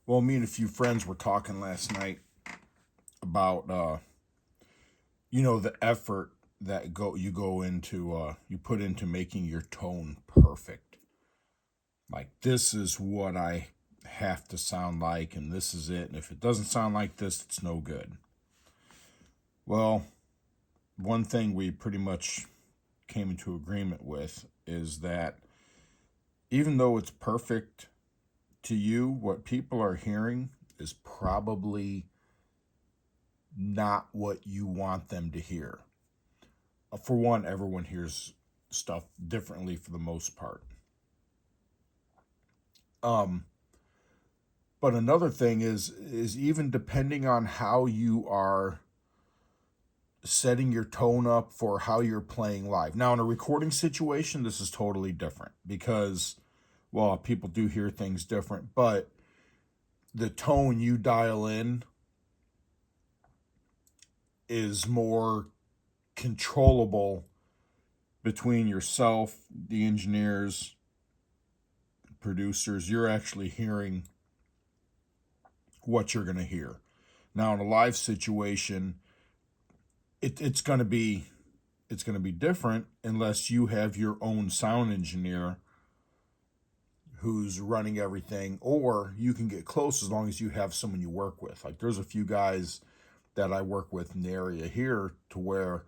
Well, me and a few friends were talking last night about the effort that you put into making your tone perfect. Like this is what I have to sound like and this is it. And if it doesn't sound like this, it's no good. Well, one thing we pretty much came into agreement with is that even though it's perfect to you, what people are hearing is probably not what you want them to hear. For one, everyone hears stuff differently for the most part. Um, but another thing is even depending on how you are setting your tone up for how you're playing live. Now, in a recording situation, this is totally different because, well, people do hear things different, but the tone you dial in is more controllable between yourself, the engineers, producers. You're actually hearing what you're going to hear. Now, in a live situation, it's going to be different unless you have your own sound engineer who's running everything, or you can get close as long as you have someone you work with. Like there's a few guys that I work with in the area here to where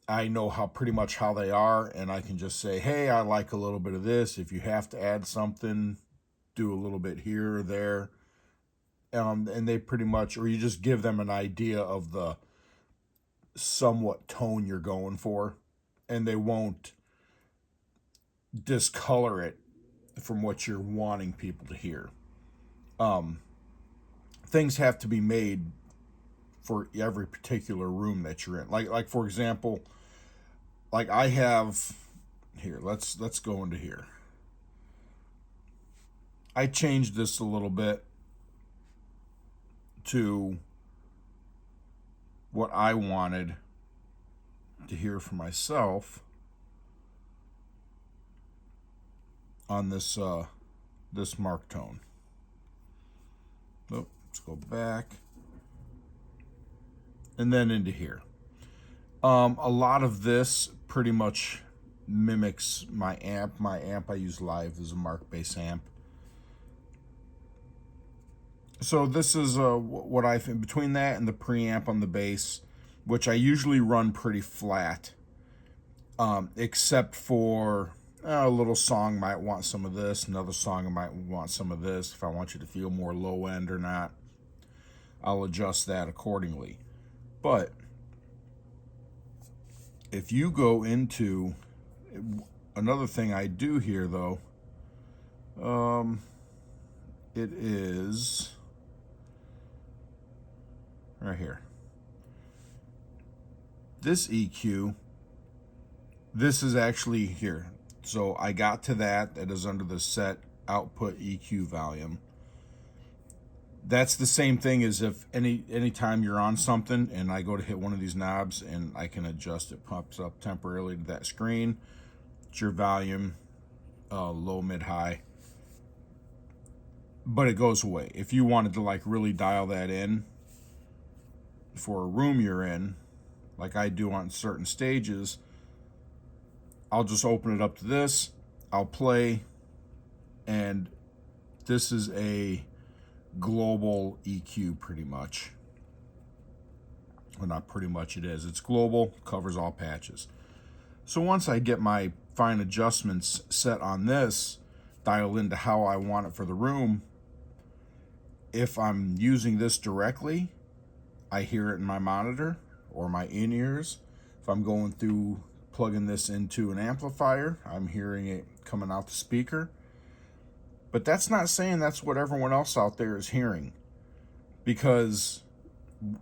I know how pretty much how they are, and I can just say, hey, I like a little bit of this. If you have to add something, do a little bit here or there. And they pretty much, or you just give them an idea of the somewhat tone you're going for, and they won't discolor it from what you're wanting people to hear. Um, Things have to be made for every particular room that you're in. Like for example, like I have here. Let's go into here. I changed this a little bit to what I wanted to hear for myself on this mark tone. Nope, let's go back and then into here. A lot of this pretty much mimics my amp. My amp I use live is a Mark bass amp. So this is what I think between that and the preamp on the bass, which I usually run pretty flat, except for a little song might want some of this, another song I might want some of this. If I want you to feel more low end or not, I'll adjust that accordingly. But if you go into another thing I do here though, it is right here. This EQ, this is actually here. So I got to that. That is under the set output EQ volume. That's the same thing as if anytime you're on something and I go to hit one of these knobs and I can adjust it, pops up temporarily to that screen. It's your volume, low, mid, high. But it goes away. If you wanted to like really dial that in for a room you're in, like I do on certain stages, I'll just open it up to this, I'll play, and this is a global EQ pretty much. Well, not pretty much, it is. It's global, covers all patches. So once I get my fine adjustments set on this, dialed into how I want it for the room, if I'm using this directly, I hear it in my monitor or my in-ears. If I'm going through plugging this into an amplifier, I'm hearing it coming out the speaker. But that's not saying that's what everyone else out there is hearing. Because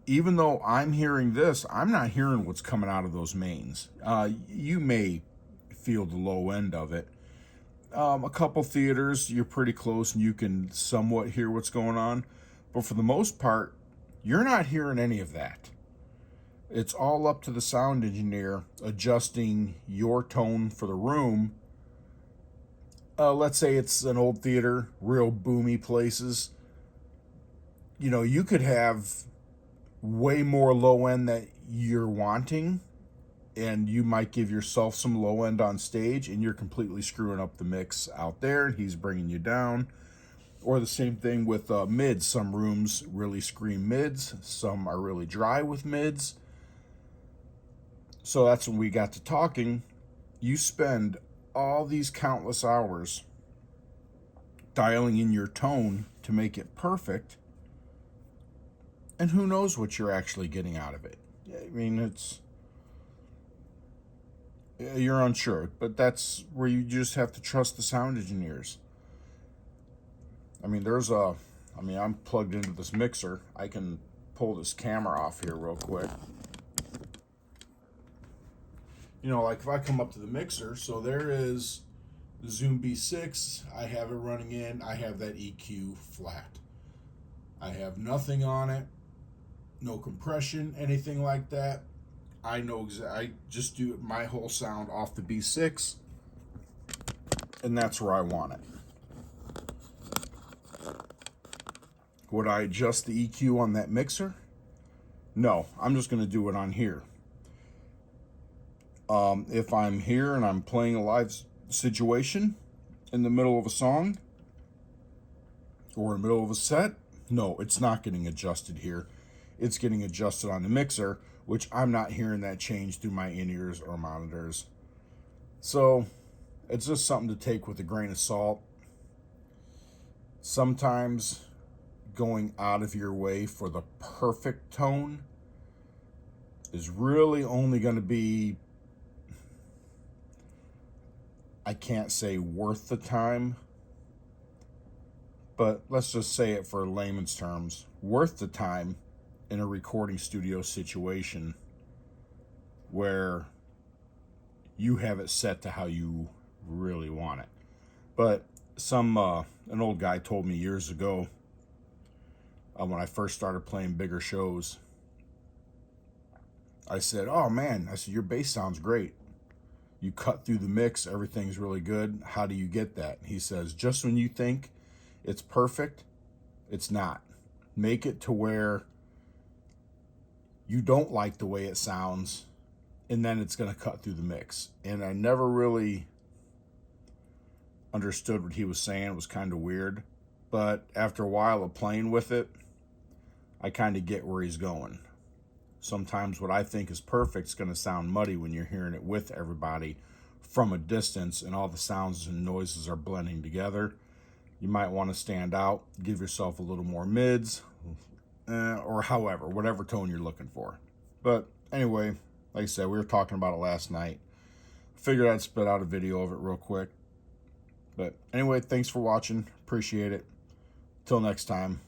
even though I'm hearing this, I'm not hearing what's coming out of those mains. You may feel the low end of it. A couple theaters, you're pretty close and you can somewhat hear what's going on. But for the most part, you're not hearing any of that. It's all up to the sound engineer adjusting your tone for the room. Let's say it's an old theater, real boomy places. you know, you could have way more low end that you're wanting, and you might give yourself some low end on stage, and you're completely screwing up the mix out there, and he's bringing you down. Or the same thing with mids. Some rooms really scream mids, some are really dry with mids. So that's when we got to talking. You spend all these countless hours dialing in your tone to make it perfect, and who knows what you're actually getting out of it. I mean, you're unsure, but that's where you just have to trust the sound engineers. I mean, I'm plugged into this mixer. I can pull this camera off here real quick. You know, like if I come up to the mixer, so there is the Zoom B6, I have it running in, I have that EQ flat. I have nothing on it, no compression, anything like that. I know I just do my whole sound off the B6, and that's where I want it. Would I adjust the EQ on that mixer? No, I'm just going to do it on here. If I'm here and I'm playing a live situation in the middle of a song or in the middle of a set, no, it's not getting adjusted here. It's getting adjusted on the mixer, which I'm not hearing that change through my in-ears or monitors. So it's just something to take with a grain of salt. Sometimes going out of your way for the perfect tone is really only going to be, I can't say worth the time, but let's just say it for layman's terms, worth the time in a recording studio situation where you have it set to how you really want it. But an old guy told me years ago, when I first started playing bigger shows, I said, "Oh man," I said, "your bass sounds great. You cut through the mix, everything's really good. How do you get that?" He says, "Just when you think it's perfect, it's not. Make it to where you don't like the way it sounds, and then it's going to cut through the mix." And I never really understood what he was saying. It was kind of weird. But after a while of playing with it, I kind of get where he's going. Sometimes what I think is perfect is going to sound muddy when you're hearing it with everybody from a distance and all the sounds and noises are blending together. You might want to stand out, give yourself a little more mids, or whatever tone you're looking for. But anyway, like I said, we were talking about it last night. Figured I'd spit out a video of it real quick. But anyway, thanks for watching. Appreciate it. Till next time.